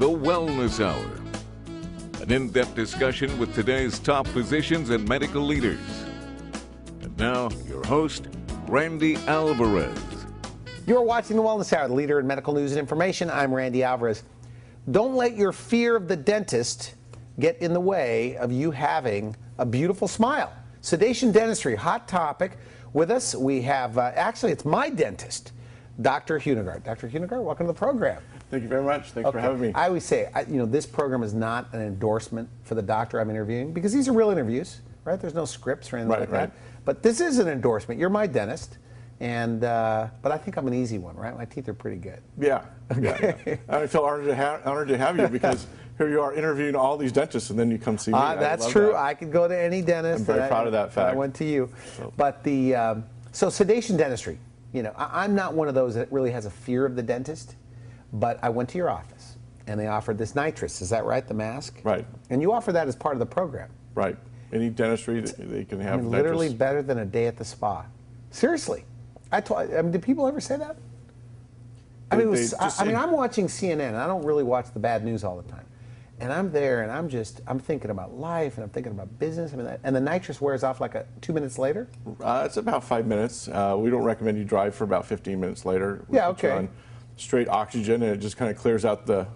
The Wellness Hour. An in-depth discussion with today's top physicians and medical leaders. And now, your host, Randy Alvarez. You're watching The Wellness Hour, the leader in medical news and information. I'm Randy Alvarez. Don't let your fear of the dentist get in the way of you having a beautiful smile. Sedation Dentistry, hot topic. With us, we have, actually, it's my dentist, Dr. Huenergardt. Dr. Huenergardt, welcome to the program. Thank you very much. Thanks for having me. I always say, this program is not an endorsement for the doctor I'm interviewing, because these are real interviews, right? There's no scripts or anything like that. But this is an endorsement. You're my dentist, and but I think I'm an easy one, right? My teeth are pretty good. Yeah. Yeah. I feel honored to have you, because here you are interviewing all these dentists, and then you come see me. That's true. I could go to any dentist. I'm very proud of that fact. I went to you. So. But so sedation dentistry, I'm not one of those that really has a fear of the dentist, but I went to your office, and they offered this nitrous. Is that right, the mask? Right. And you offer that as part of the program. Right. Any dentistry, they can have nitrous. Literally better than a day at the spa. Seriously. Did people ever say that? I'm watching CNN, and I don't really watch the bad news all the time. And I'm there, and I'm thinking about life, and I'm thinking about business. And the nitrous wears off like 2 minutes later? It's about 5 minutes. We don't recommend you drive for about 15 minutes later. Yeah, okay. On straight oxygen, and it just kind of clears out the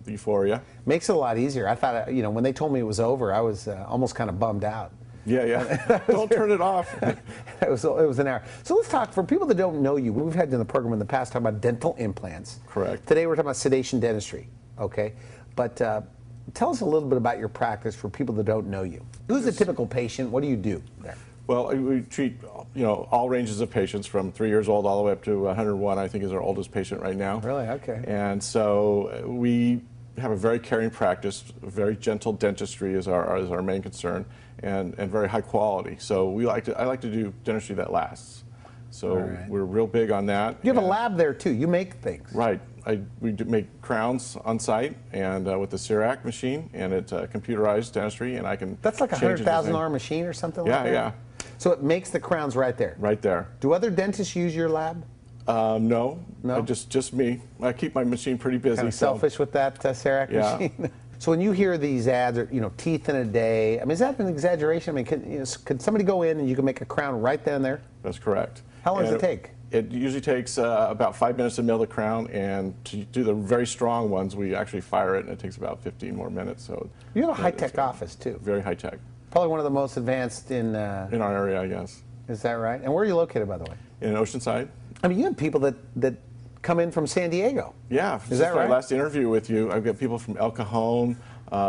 euphoria. Makes it a lot easier. I thought, when they told me it was over, I was almost kind of bummed out. Yeah. Don't turn it off. It was an hour. So let's talk, for people that don't know you, we've had in the program in the past talking about dental implants. Correct. Today we're talking about sedation dentistry, okay? But tell us a little bit about your practice for people that don't know you. Who's a typical patient? What do you do there? Well, we treat, all ranges of patients from 3 years old all the way up to 101, I think, is our oldest patient right now. Really? Okay. And so we have a very caring practice, very gentle dentistry is our main concern, and very high quality. So I like to do dentistry that lasts. So we're real big on that. You have a lab there too. You make things. Right. We make crowns on site, and with the CERAC machine, and it's computerized dentistry, and I can. That's like a $100,000 machine or something like that. Yeah. So it makes the crowns right there. Right there. Do other dentists use your lab? No. Just me. I keep my machine pretty busy. Kind of selfish with that CERAC machine. So when you hear these ads, or teeth in a day, is that an exaggeration? Could somebody go in and you can make a crown right then and there? That's correct. How long does it take? It usually takes about 5 minutes to mill the crown, and to do the very strong ones, we actually fire it, and it takes about 15 more minutes. So you have a high-tech office too. Very high-tech. Probably one of the most advanced in our area, I guess. Is that right? And where are you located, by the way? In Oceanside. You have people that come in from San Diego. Yeah. Is that right? My last interview with you, I've got people from El Cajon,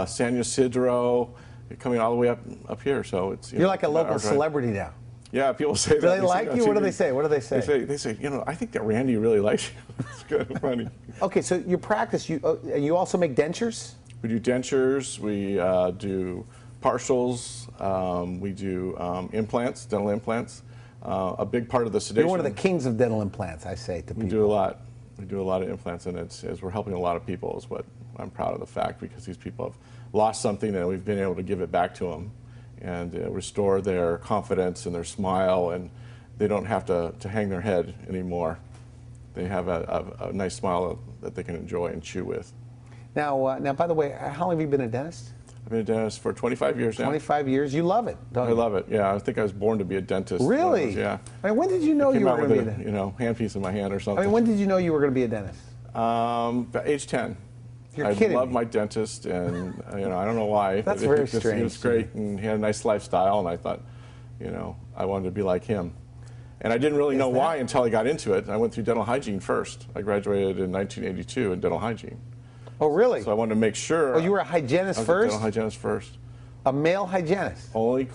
San Ysidro, coming all the way up here. So it's you're like a local celebrity now. Yeah, people say that. Do they like you? What do they say? What do they say? They say, I think that Randy really likes you. It's kind of funny. Okay, so your practice, you also make dentures? We do dentures. We do partials. We do implants, dental implants. A big part of the sedation. You're one of the kings of dental implants, I say to people. We do a lot. We do a lot of implants, and as we're helping a lot of people is what I'm proud of the fact, because these people have lost something, and we've been able to give it back to them and restore their confidence and their smile, and they don't have to hang their head anymore. They have a nice smile that they can enjoy and chew with. Now, by the way, how long have you been a dentist? I've been a dentist for 25 years now. 25 years? You love it, don't you? I love it, yeah. I think I was born to be a dentist. Really? Yeah. When did you know you were going to be a dentist? Handpiece in my hand or something. When did you know you were going to be a dentist? About age 10. You're kidding me. I love my dentist, and I don't know why. That's very strange. He was great, and he had a nice lifestyle, and I thought, I wanted to be like him. And I didn't really know why until I got into it. I went through dental hygiene first. I graduated in 1982 in dental hygiene. Oh, really? So I wanted to make sure. Oh, you were a hygienist first? Dental hygienist first. A male hygienist? Only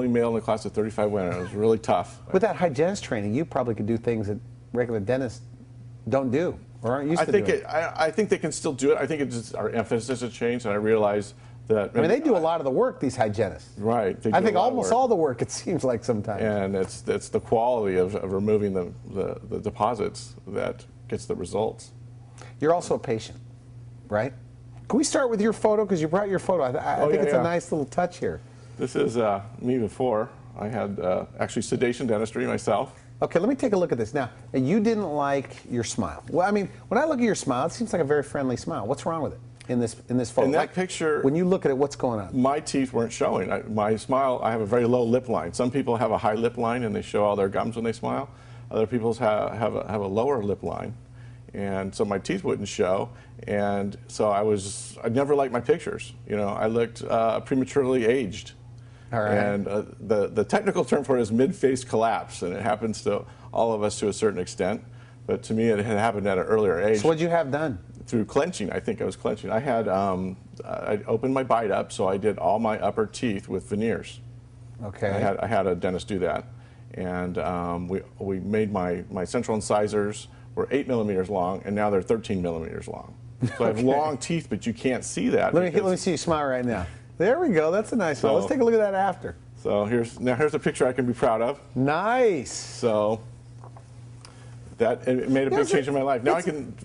male in the class of 35 women. It was really tough. With that hygienist training, you probably could do things that regular dentists don't do or aren't used to doing. I think they can still do it. I think our emphasis has changed, and I realize that. They do a lot of the work, these hygienists. Right. I think almost all the work, it seems like sometimes. And it's the quality of removing the deposits that gets the results. You're also a patient, right? Can we start with your photo? Because you brought your photo. I think it's a nice little touch here. This is me before. I had actually sedation dentistry myself. Okay, let me take a look at this. Now, you didn't like your smile. Well, I mean, when I look at your smile, it seems like a very friendly smile. What's wrong with it in this photo? In that picture, when you look at it, what's going on? My teeth weren't showing. My smile, I have a very low lip line. Some people have a high lip line and they show all their gums when they smile. Other people have a lower lip line, and so my teeth wouldn't show. And so I never liked my pictures. You know, I looked prematurely aged. All right. And the technical term for it is mid-face collapse, and it happens to all of us to a certain extent. But to me, it had happened at an earlier age. So what'd you have done? Through clenching. I think I was clenching. I had I opened my bite up, so I did all my upper teeth with veneers. Okay. I had a dentist do that, and we made my central incisors were 8 millimeters long, and now they're 13 millimeters long. So I have long teeth, but you can't see that. Let me see you smile right now. There we go. That's a nice one. Let's take a look at that after. So here's a picture I can be proud of. Nice. So it made a big change in my life. Now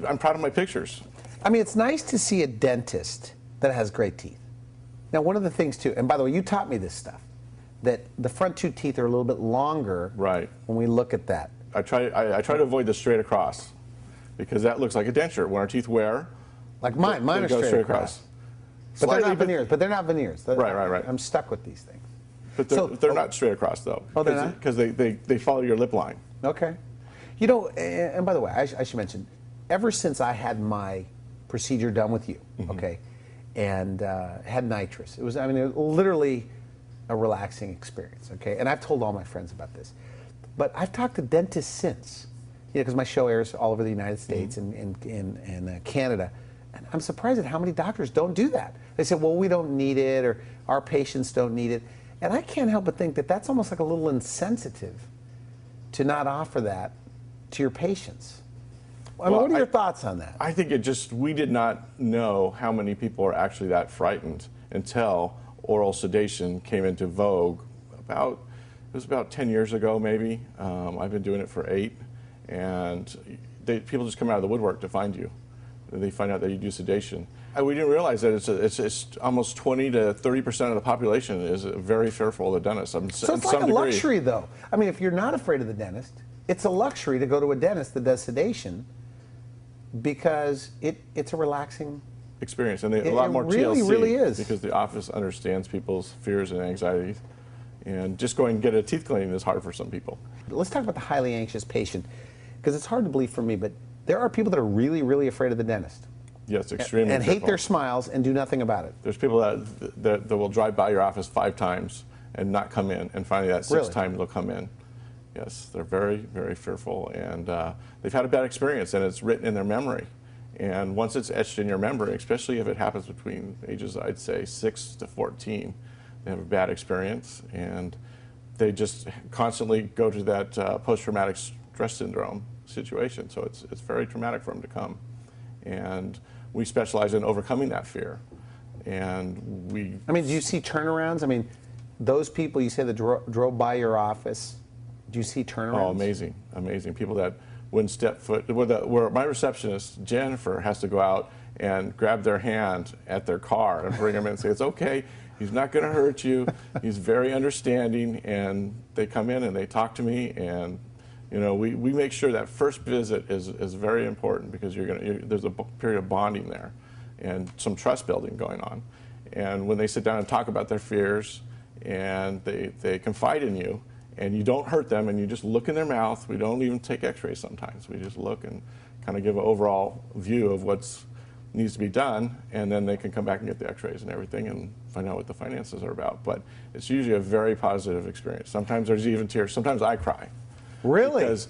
I'm proud of my pictures. I mean, it's nice to see a dentist that has great teeth. Now, one of the things too, and by the way, you taught me this stuff, that the front two teeth are a little bit longer. Right. When we look at that. I try to avoid the straight across, because that looks like a denture. When our teeth wear, like mine are straight across. But they're not veneers. But they're not veneers. Right. I'm stuck with these things. But they're not straight across though. Oh, they're not? Because they follow your lip line. Okay. You know, and by the way, I should mention, ever since I had my procedure done with you, okay, and had nitrous, it was literally a relaxing experience, okay. And I've told all my friends about this, but I've talked to dentists since, because my show airs all over the United States and in Canada. And I'm surprised at how many doctors don't do that. They say, well, we don't need it, or our patients don't need it. And I can't help but think that that's almost like a little insensitive to not offer that to your patients. I mean, what are your thoughts on that? I think we did not know how many people are actually that frightened until oral sedation came into vogue it was about 10 years ago, maybe. I've been doing it for 8, and people just come out of the woodwork to find you. They find out that you do sedation. We didn't realize that it's almost 20 to 30% of the population is very fearful of the dentist. So it's like a luxury, though. I mean, if you're not afraid of the dentist, it's a luxury to go to a dentist that does sedation, because it's a relaxing experience, and a lot more really, TLC, really is, because the office understands people's fears and anxieties. And just going and get a teeth cleaning is hard for some people. Let's talk about the highly anxious patient, because it's hard to believe for me, but there are people that are really, really afraid of the dentist. Yes, extremely. And hate their smiles and do nothing about it. There's people that will drive by your office 5 times and not come in, and finally that 6th time they'll come in. Yes, they're very, very fearful, and they've had a bad experience, and it's written in their memory. And once it's etched in your memory, especially if it happens between ages, I'd say 6 to 14, they have a bad experience, and they just constantly go to that post-traumatic stress syndrome situation. So it's very traumatic for them to come. And we specialize in overcoming that fear. And I mean, do you see turnarounds? I mean, those people you say that drove by your office, do you see turnarounds? Oh, amazing, amazing. People that wouldn't step foot, where my receptionist, Jennifer, has to go out and grab their hand at their car and bring them in and say, it's okay, he's not going to hurt you, he's very understanding. And they come in and they talk to me, and you know, we make sure that first visit is very important, because there's a period of bonding there and some trust building going on. And when they sit down and talk about their fears, and they confide in you, and you don't hurt them, and you just look in their mouth. We don't even take x-rays sometimes. We just look and kind of give an overall view of what needs to be done, and then they can come back and get the x-rays and everything and find out what the finances are about. But it's usually a very positive experience. Sometimes there's even tears. Sometimes I cry. Really? Because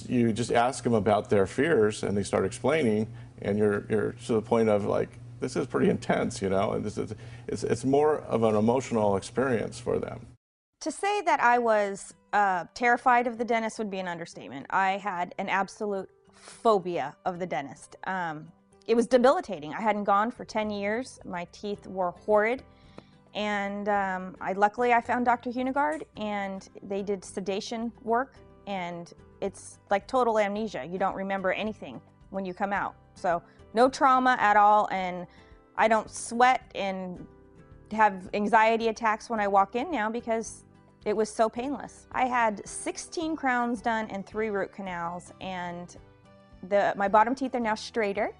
you just ask them about their fears, and they start explaining, and you're to the point of like, this is pretty intense, you know, and it's more of an emotional experience for them. To say that I was terrified of the dentist would be an understatement. I had an absolute phobia of the dentist. It was debilitating. I hadn't gone for 10 years. My teeth were horrid. And luckily I found Dr. Huenergardt, and they did sedation work, and it's like total amnesia. You don't remember anything when you come out. So no trauma at all, and I don't sweat and have anxiety attacks when I walk in now, because It was so painless. I had 16 crowns done and 3 root canals, and my bottom teeth are now straighter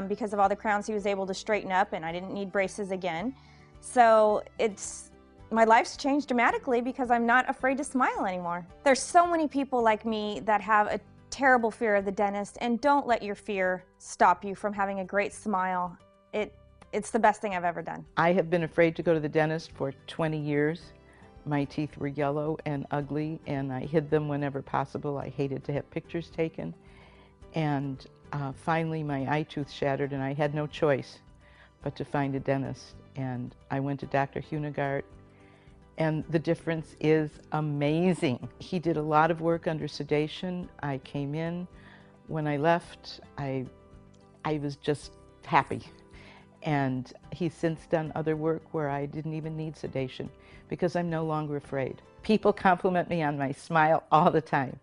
because of all the crowns he was able to straighten up, and I didn't need braces again. So my life's changed dramatically because I'm not afraid to smile anymore. There's so many people like me that have a terrible fear of the dentist, and don't let your fear stop you from having a great smile. It's the best thing I've ever done. I have been afraid to go to the dentist for 20 years. My teeth were yellow and ugly, and I hid them whenever possible. I hated to have pictures taken. And finally my eye tooth shattered, and I had no choice but to find a dentist. And I went to Dr. Huenergardt, and the difference is amazing. He did a lot of work under sedation. I came in. When I left, I was just happy. And he's since done other work where I didn't even need sedation because I'm no longer afraid. People compliment me on my smile all the time.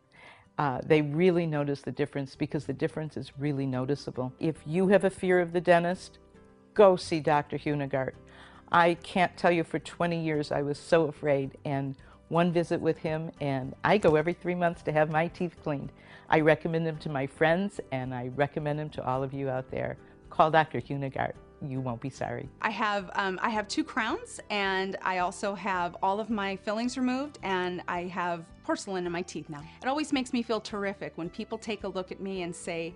They really notice the difference because the difference is really noticeable. If you have a fear of the dentist, go see Dr. Huenergardt. I can't tell you, for 20 years I was so afraid, and one visit with him, and I go every 3 months to have my teeth cleaned. I recommend him to my friends, and I recommend him to all of you out there. Call Dr. Huenergardt. You won't be sorry. I have 2 crowns, and I also have all of my fillings removed, and I have porcelain in my teeth now. It always makes me feel terrific when people take a look at me and say,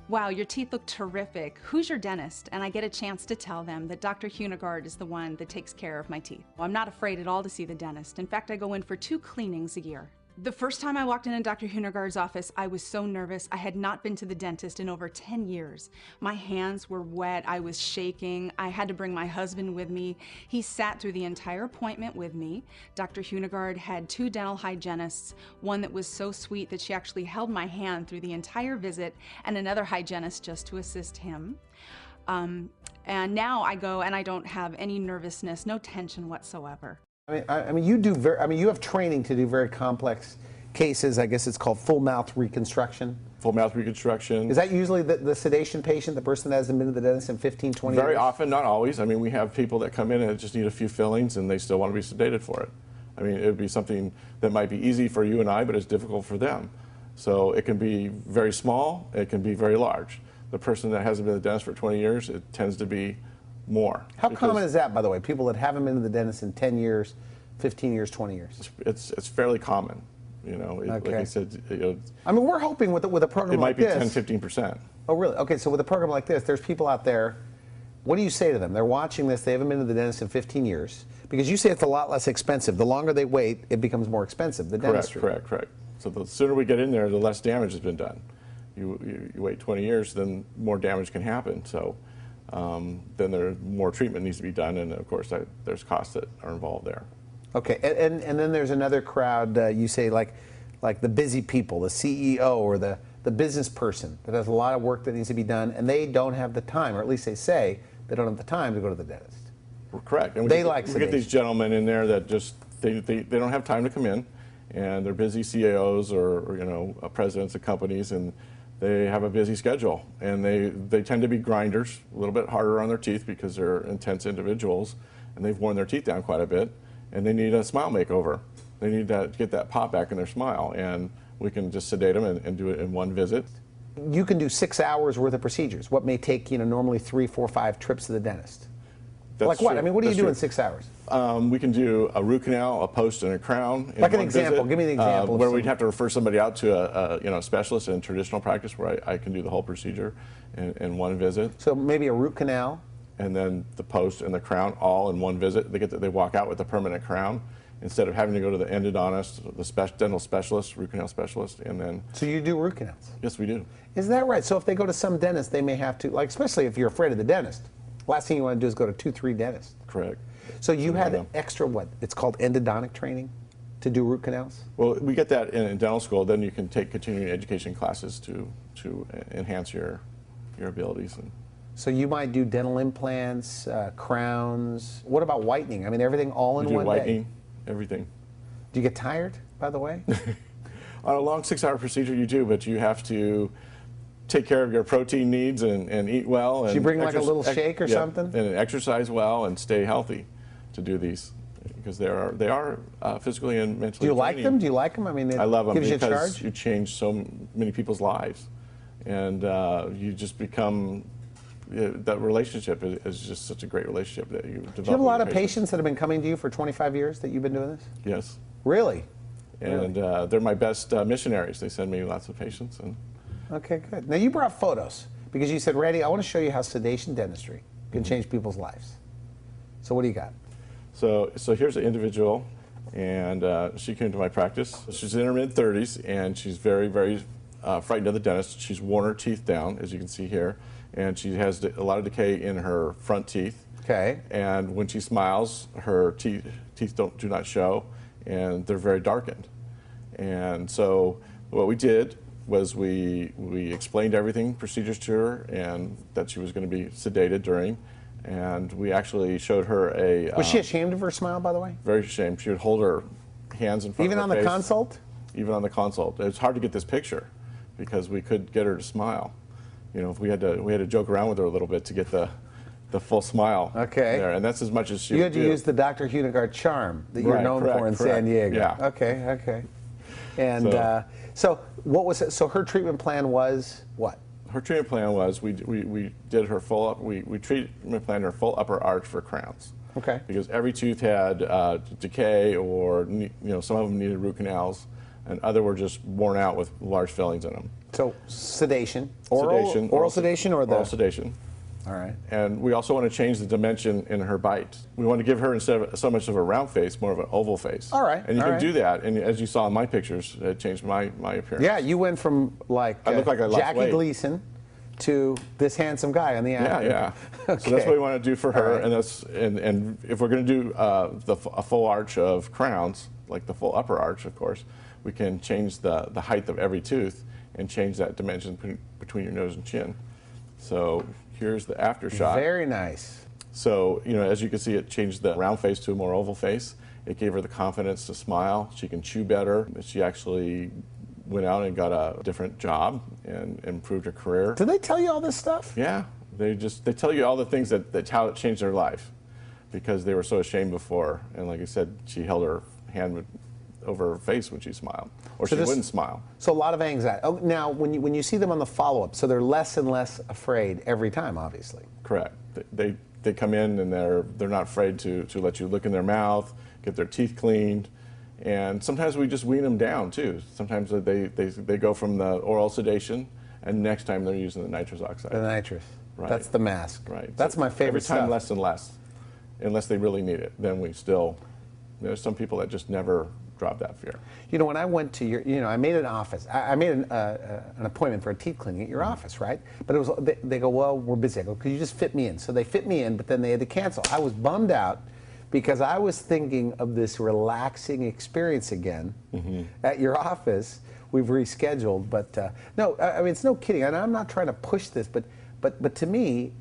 wow, your teeth look terrific. Who's your dentist? And I get a chance to tell them that Dr. Huenergardt is the one that takes care of my teeth. Well, I'm not afraid at all to see the dentist. In fact, I go in for 2 cleanings a year. The first time I walked in Dr. Huenergardt's office, I was so nervous. I had not been to the dentist in over 10 years. My hands were wet, I was shaking. I had to bring my husband with me. He sat through the entire appointment with me. Dr. Huenergardt had 2 dental hygienists, one that was so sweet that she actually held my hand through the entire visit, and another hygienist just to assist him. And now I go and I don't have any nervousness, no tension whatsoever. I mean, you have training to do very complex cases. I guess it's called full mouth reconstruction. Full mouth reconstruction. Is that usually the sedation patient, the person that hasn't been to the dentist in 15, 20 years? Very often, not always. I mean, we have people that come in and just need a few fillings, and they still want to be sedated for it. I mean, it would be something that might be easy for you and I, but it's difficult for them. So it can be very small, it can be very large. The person that hasn't been to the dentist for 20 years, it tends to be more. How common is that, by the way? People that haven't been to the dentist in 10 years, 15 years, 20 years? It's fairly common. You know, okay. Like I said, you know, I mean, we're hoping with a program like this. It might be 10–15%. Oh, really? Okay, so with a program like this, there's people out there. What do you say to them? They're watching this. They haven't been to the dentist in 15 years. Because you say it's a lot less expensive. The longer they wait, it becomes more expensive, the dentistry. Correct. So the sooner we get in there, the less damage has been done. You wait 20 years, then more damage can happen. So then more treatment needs to be done, and of course there's costs that are involved there. Okay, and then there's another crowd, you say, like the busy people, the CEO or the business person that has a lot of work that needs to be done, and they don't have the time, or at least they say they don't have the time to go to the dentist. Correct. And we get these gentlemen in there that just they don't have time to come in, and they're busy CEOs or you know, presidents of companies, and they have a busy schedule, and they tend to be grinders, a little bit harder on their teeth because they're intense individuals, and they've worn their teeth down quite a bit, and they need a smile makeover. They need to get that pop back in their smile, and we can just sedate them and do it in one visit. You can do 6 hours worth of procedures. What may take, you know, normally 3, 4, 5 trips to the dentist. That's like what? True. I mean, what do you That's do true. in 6 hours? We can do a root canal, a post, and a crown. Like an example. Give me an example. Where we'd have to refer somebody out to a specialist in traditional practice, where I can do the whole procedure in one visit. So maybe a root canal. And then the post and the crown all in one visit. They walk out with a permanent crown instead of having to go to the endodontist, the dental specialist, root canal specialist, and then. So you do root canals? Yes, we do. Is that right? So if they go to some dentist, they may have to, like, especially if you're afraid of the dentist. Last thing you want to do is go to 2, 3 dentists. Correct. So you had extra, what? It's called endodontic training to do root canals? Well, we get that in dental school. Then you can take continuing education classes to enhance your abilities. So you might do dental implants, crowns. What about whitening? I mean, everything all in one day? Whitening, everything. Do you get tired, by the way? On a long 6-hour procedure, you do, but you have to take care of your protein needs and eat well. And you bring like a little shake or something? And exercise well and stay healthy to do these. because they are physically and mentally. Do you like draining. them? Do you like them? I mean, I love them gives you a because charge? you change so many people's lives, and you just become. That relationship is just such a great relationship that you develop. Do you have a lot of patients that have been coming to you for 25 years that you've been doing this? Yes. Really? And they're my best missionaries. They send me lots of patients. And okay, good. Now you brought photos because you said, Randy, I want to show you how sedation dentistry can change people's lives. So what do you got? So here's an individual, and she came to my practice. She's in her mid-30s, and she's very, very frightened of the dentist. She's worn her teeth down, as you can see here, and she has a lot of decay in her front teeth. Okay. And when she smiles, her teeth do not show, and they're very darkened. And so what we did was we explained everything, procedures to her, and that she was going to be sedated during. And we actually showed her a... Was she ashamed of her smile, by the way? Very ashamed. She would hold her hands in front Even of her on the face. consult? Even on the consult. It's hard to get this picture because we could get her to smile. You know, if we had to joke around with her a little bit to get the full smile. Okay. There, and that's as much as she You would had to do. use the Dr. Huenergardt charm that you're Right, known for in correct. San Diego. Yeah. Okay, okay. And so what was it? So her treatment plan was what? Her treatment plan was we did her full up. We treatment planned her full upper arch for crowns. Okay. Because every tooth had decay, or some of them needed root canals, and other were just worn out with large fillings in them. So sedation, Sedation, oral sedation, or the oral sedation. All right. And we also want to change the dimension in her bite. We want to give her, instead of so much of a round face, more of an oval face. All right. And you all can right. do that. And as you saw in my pictures, it changed my appearance. Yeah, you went from like, I look like I lost Jackie weight. Gleason to this handsome guy on the Yeah, ad. yeah. Okay. So that's what we want to do for her. All right. And if we're going to do a full arch of crowns, like the full upper arch, of course, we can change the height of every tooth and change that dimension between your nose and chin. So here's the after shot. Very nice. So, as you can see, it changed the round face to a more oval face. It gave her the confidence to smile. She can chew better. She actually went out and got a different job and improved her career. Did they tell you all this stuff? Yeah, they tell you all the things that how it changed their life, because they were so ashamed before. And like I said, she held her hand over her face when she smiled, or So she this- wouldn't smile. So a lot of anxiety. Oh, now, when you see them on the follow-up, so they're less and less afraid every time, obviously. Correct. They come in and they're not afraid to let you look in their mouth, get their teeth cleaned, and sometimes we just wean them down too. Sometimes they go from the oral sedation, and next time they're using the nitrous oxide. The nitrous. Right. That's the mask. Right. That's So my favorite every time stuff. less and less, unless they really need it. Then we still. There's some people that just never drop that fear. You know, when I went to your, I made an office. I made an appointment for a teeth cleaning at your office, right? But it was, they go, well, we're busy. I go, could you just fit me in? So they fit me in, but then they had to cancel. I was bummed out because I was thinking of this relaxing experience again at your office. We've rescheduled, but no, I mean, it's no kidding. And I'm not trying to push this, but to me,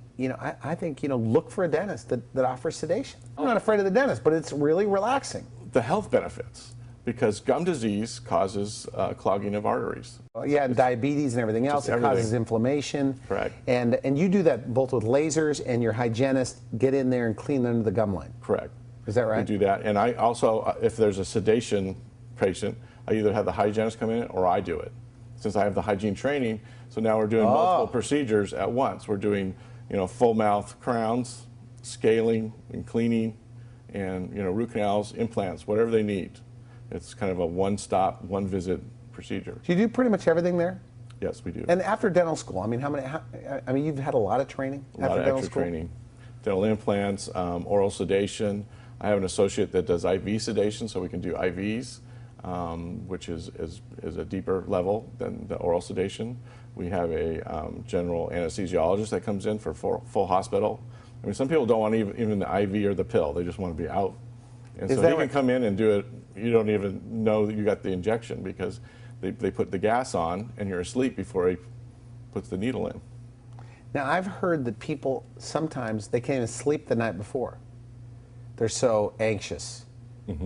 I think, look for a dentist that offers sedation. I'm not afraid of the dentist, but it's really relaxing. The health benefits, because gum disease causes clogging of arteries. Yeah, and diabetes and everything else. It everything. causes inflammation. Correct. And you do that both with lasers, and your hygienist get in there and clean under the gum line. Correct. Is that right? We do that. And I also, if there's a sedation patient, I either have the hygienist come in or I do it. Since I have the hygiene training, so now we're doing multiple procedures at once. We're doing, full mouth crowns, scaling and cleaning, and root canals, implants, whatever they need. It's kind of a one-stop, one-visit procedure. Do you do pretty much everything there? Yes, we do. And after dental school, I mean, you've had a lot of training A after lot of dental extra school? training. Dental implants, oral sedation. I have an associate that does IV sedation, so we can do IVs, which is a deeper level than the oral sedation. We have a general anesthesiologist that comes in for full hospital. I mean, some people don't want even the IV or the pill. They just want to be out. And Is so that he right? can come in and do it. You don't even know that you got the injection because they put the gas on and you're asleep before he puts the needle in. Now, I've heard that people, sometimes they can't even sleep the night before. They're so anxious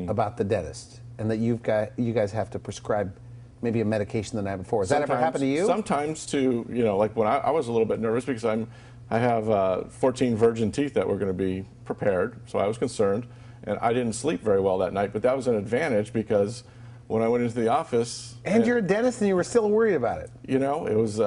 about the dentist, and that you guys have to prescribe maybe a medication the night before. Has that ever happened to you? Sometimes too, like when I was a little bit nervous because I have 14 virgin teeth that were going to be prepared, so I was concerned. And I didn't sleep very well that night, but that was an advantage because when I went into the office... And you're a dentist and you were still worried about it. You know, it was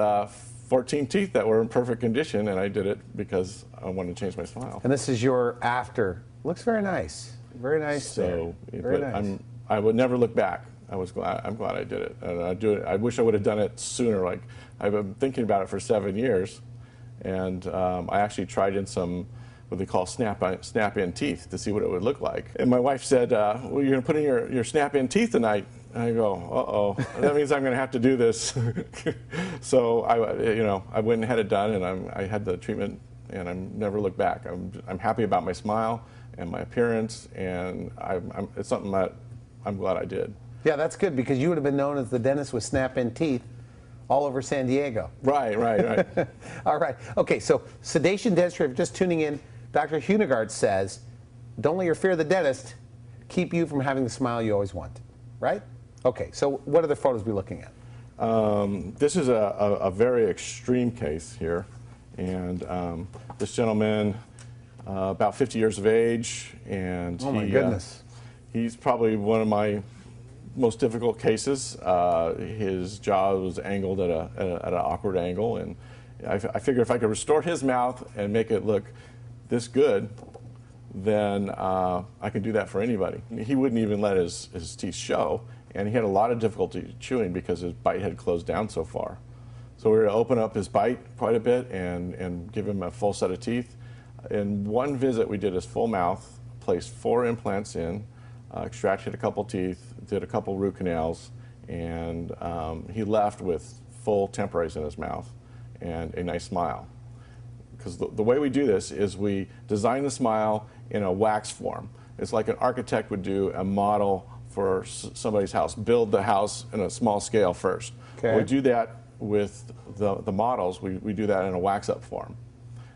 14 teeth that were in perfect condition, and I did it because I wanted to change my smile. And this is your after. Looks very nice. Very nice. So, very nice. I would never look back. I'm glad I did it. And I wish I would have done it sooner. Like, I've been thinking about it for 7 years, and I actually tried in some what they call snap-in teeth to see what it would look like. And my wife said, well, you're going to put in your snap-in teeth tonight. And I go, uh-oh, that means I'm going to have to do this. So I went and had it done, and I had the treatment, and I never looked back. I'm happy about my smile and my appearance, and it's something that I'm glad I did. Yeah, that's good, because you would have been known as the dentist with snap-in teeth all over San Diego. Right. All right. Okay, so Sedation Dentistry, if you're just tuning in, Dr. Huenergardt says, don't let your fear of the dentist keep you from having the smile you always want, right? Okay, so what other photos are we looking at? This is a very extreme case here, and this gentleman, about 50 years of age, and oh my goodness, he's probably one of my most difficult cases. His jaw was angled at an awkward angle, and I figured if I could restore his mouth and make it look this good, then I can do that for anybody. He wouldn't even let his teeth show, and he had a lot of difficulty chewing because his bite had closed down so far. So we were to open up his bite quite a bit and give him a full set of teeth. In one visit, we did his full mouth, placed 4 implants in, extracted a couple teeth, did a couple root canals, and he left with full temporaries in his mouth and a nice smile. Because the way we do this is we design the smile in a wax form. It's like an architect would do a model for somebody's house, build the house in a small scale first. Okay. We do that with the models, we do that in a wax-up form.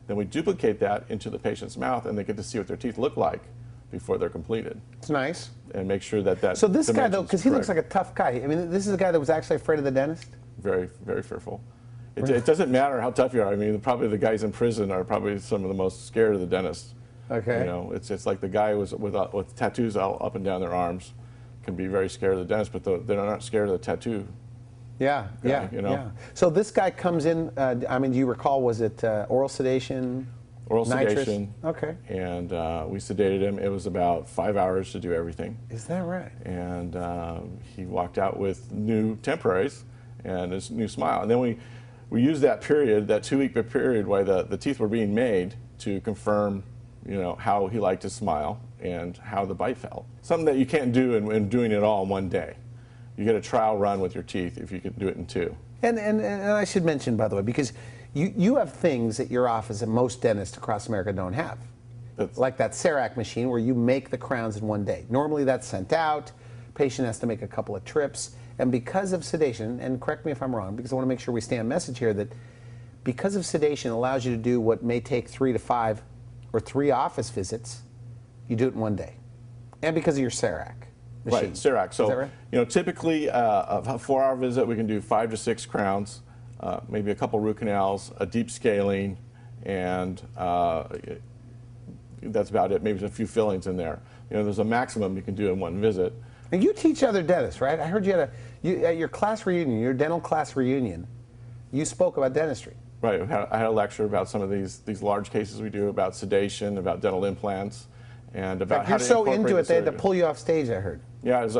Then we duplicate that into the patient's mouth, and they get to see what their teeth look like before they're completed. It's nice. And make sure that So this guy, though, because he looks like a tough guy. I mean, this is a guy that was actually afraid of the dentist? Very, very fearful. It doesn't matter how tough you are. I mean, probably the guys in prison are probably some of the most scared of the dentist. Okay. You know, it's like the guy with tattoos all up and down their arms can be very scared of the dentist, but they're not scared of the tattoo. Yeah, guy, yeah, you know? yeah. So this guy comes in, I mean, do you recall, was it oral sedation? Oral nitrous? sedation. Okay. And we sedated him. It was about 5 hours to do everything. Is that right? And he walked out with new temporaries and his new smile. And then we used that period, that 2-week period while the teeth were being made, to confirm, you know, how he liked his smile and how the bite felt. Something that you can't do in doing it all in one day. You get a trial run with your teeth if you can do it in 2. And I should mention, by the way, because you have things at your office that most dentists across America don't have. Like that CEREC machine where you make the crowns in 1 day. Normally that's sent out, patient has to make a couple of trips, and because of sedation, and correct me if I'm wrong, because I want to make sure we stay on message here, that because of sedation allows you to do what may take 3 to 5 or 3 office visits, you do it in 1 day. And because of your CEREC machine. Right, CEREC. So, right? you know, typically a 4-hour visit, we can do 5 to 6 crowns, maybe a couple root canals, a deep scaling, and that's about it. Maybe a few fillings in there. You know, there's a maximum you can do in 1 visit. And you teach other dentists, right? I heard you had at your class reunion, your dental class reunion, you spoke about dentistry. Right. I had a lecture about some of these large cases we do, about sedation, about dental implants, and about how to incorporate. You're so into it, they had to surgery. pull you off stage, I heard. Yeah, I was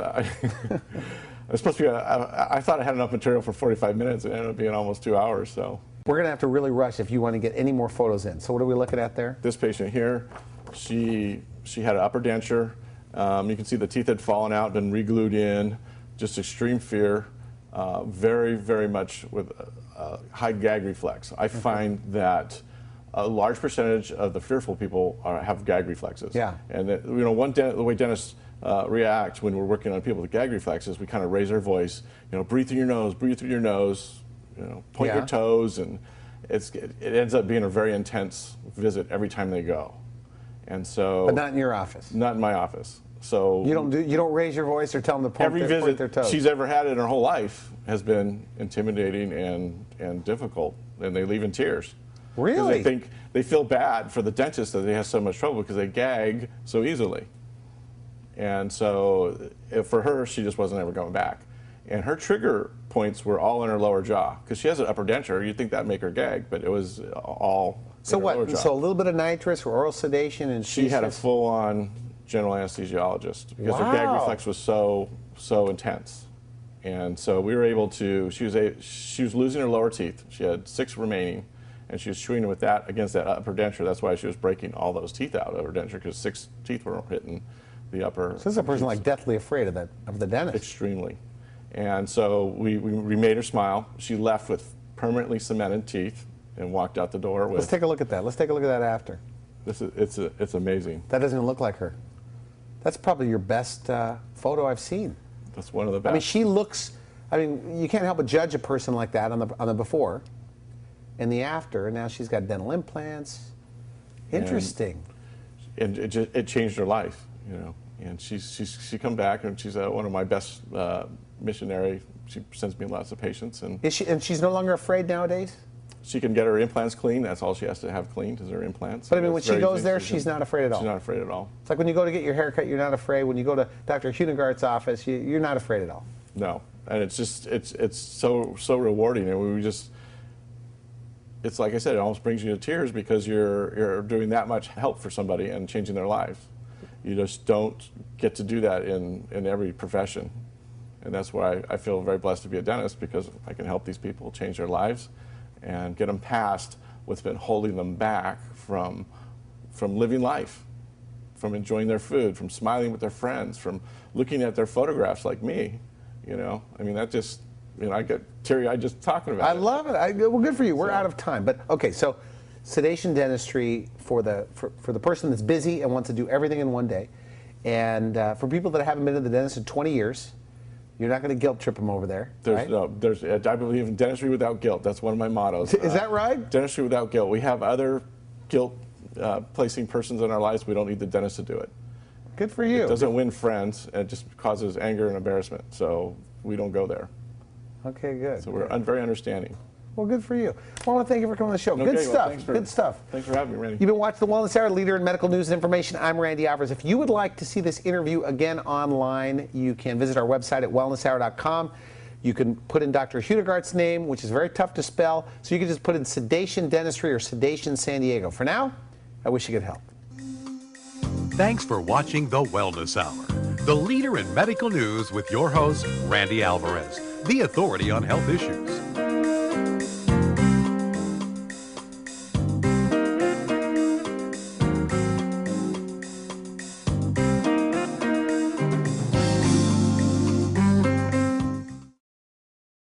supposed to be. I thought I had enough material for 45 minutes. It ended up being almost 2 hours. So we're going to have to really rush if you want to get any more photos in. So what are we looking at there? this patient here, she had an upper denture. You can see the teeth had fallen out, been re-glued in. Just extreme fear, very, very much with high gag reflex. I find that a large percentage of the fearful people have gag reflexes. Yeah. And that, you know, the way dentists react when we're working on people with gag reflexes, we kind of raise our voice. You know, breathe through your nose, breathe through your nose. You know, point your toes, and it ends up being a very intense visit every time they go. And so. But not in your office. Not in my office. So you don't raise your voice or tell them to point every point visit their toes. she's ever had in her whole life has been intimidating and difficult, and they leave in tears. Really? Because they feel bad for the dentist that they have so much trouble because they gag so easily. And so for her, she just wasn't ever going back. And her trigger points were all in her lower jaw, because she has an upper denture. You'd think that'd make her gag, but it was all So in her lower what? jaw. So a little bit of nitrous or oral sedation, and She had a full-on general anesthesiologist because her gag Wow. reflex was so intense. And so we were able to, she was losing her lower teeth. She had 6 remaining, and she was chewing with that against that upper denture. That's why she was breaking all those teeth out of her denture, because 6 teeth were hitting the upper. So this is a person like deathly afraid of the dentist. Extremely. And so we made her smile. She left with permanently cemented teeth and walked out the door with. Let's take a look at that. Let's take a look at that after. It's amazing. That doesn't even look like her. That's probably your best photo I've seen. That's one of the best. I mean, she looks. I mean, you can't help but judge a person like that on the before, and the after. And now she's got dental implants. Interesting. And it changed her life, you know. And she come back, and she's one of my best missionary. She sends me lots of patients, and Is she? And she's no longer afraid nowadays. she can get her implants clean. That's all she has to have cleaned is her implants. But I mean, when It's she very goes easy. there, she's not afraid at all. She's not afraid at all. It's like when you go to get your hair cut, you're not afraid. When you go to Dr. Huenergardt's office, you're not afraid at all. No, and it's just it's so rewarding, and we just. It's like I said, it almost brings you to tears because you're doing that much help for somebody and changing their lives. You just don't get to do that in every profession. And that's why I feel very blessed to be a dentist, because I can help these people change their lives and get them past what's been holding them back from living life, from enjoying their food, from smiling with their friends, from looking at their photographs like me. You know, I mean, that just, you know, I get teary-eyed just talking about it. I love it. Well, good for you. We're out of time. But okay, so sedation dentistry for the person that's busy and wants to do everything in one day, and for people that haven't been to the dentist in 20 years, you're not going to guilt trip them over there. Right? I believe in dentistry without guilt. That's one of my mottos. Is that right? Dentistry without guilt. We have other guilt placing persons in our lives. We don't need the dentist to do it. Good for you. It doesn't win friends. It just causes anger and embarrassment. So we don't go there. Okay, good. So we're very understanding. Well, good for you. Well, I want to thank you for coming on the show. Okay, Good well, stuff. Good stuff. Thanks for having me, Randy. You've been watching The Wellness Hour, leader in medical news and information. I'm Randy Alvarez. If you would like to see this interview again online, you can visit our website at wellnesshour.com. You can put in Dr. Huenergardt's name, which is very tough to spell, so you can just put in Sedation Dentistry or Sedation San Diego. For now, I wish you good health. Thanks for watching The Wellness Hour, the leader in medical news with your host, Randy Alvarez, the authority on health issues.